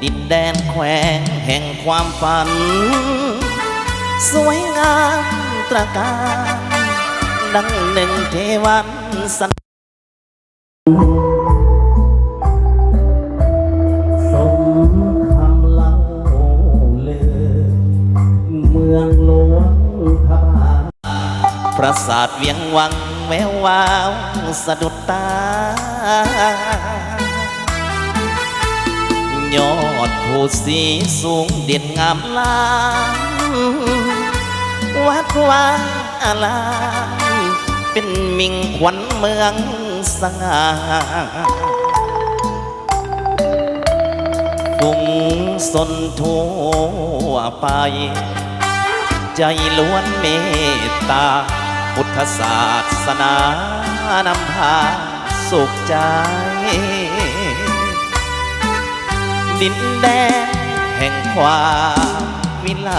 ดินแดนแขวงแห่งความฝันสวยงามตระการดังหนึ่งเทวันสันสมคำเล่าลือเมืองหลวงพระบาทปราสาทเวียงวังแวววาวสะดุดตายอดภูสีสูงเด่นงามล้ำวัดวาอารามเป็นมิ่งขวัญเมืองสง่าฟุ้งสนทั่วไปใจล้วนเมตตาพุทธศาสนานำพาสุขใจดินแดนแห่งความวิไล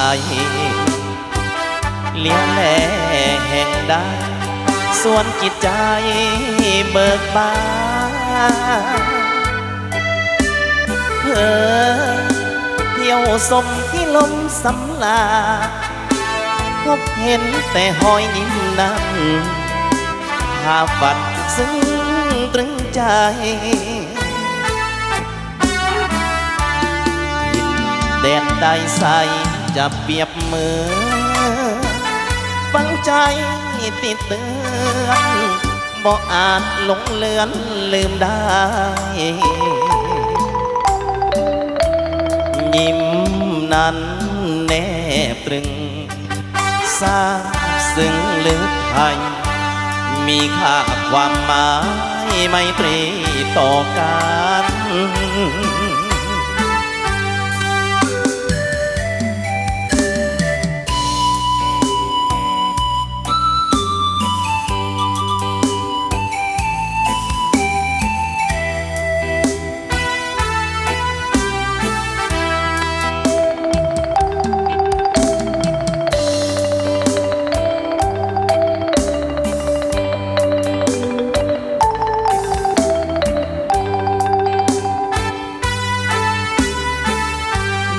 เลี้ยวแลแห่งได้ส่วนจิตใจเบิกบานเพื่อเที่ยวสมที่ลมสำลาพบเห็นแต่หอยยิ้มนั้นภาพฝันซึ้งตรึงใจแดนใดใสจะเปรียบมือฟังใจติดเตือนบ่อาจหลงเลือนลืมได้ยิ้มนั้นแนบตรึงซาบซึ้งลึกไทยมีค่าความหมายไมตรีต่อกัน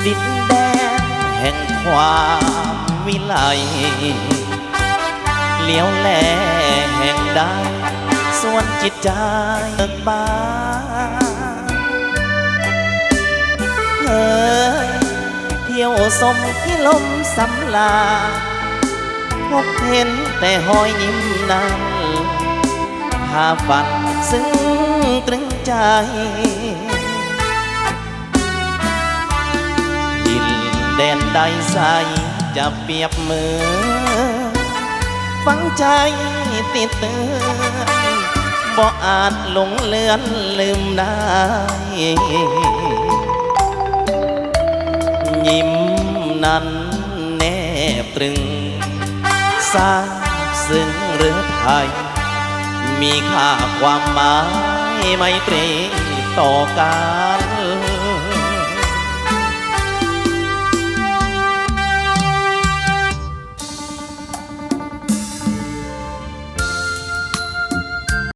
ดินแดนแห่งความวิไลเลี้ยวแลแห่งใดส่วนจิตใจเบิกบานเเที่ยวสมที่ลมสำลาพบเห็นแต่หอยยิ้มนั้นภาพฝันซึ้งตรึงใจแดนใดใสจะเปรียบมือฟังใจติดเตือนบ่อาจหลงเลือนลืมได้ยิ้มนั้นแนบตรึงซาบซึ้งหรือไทยมีค่าความหมายไมตรีต่อกัน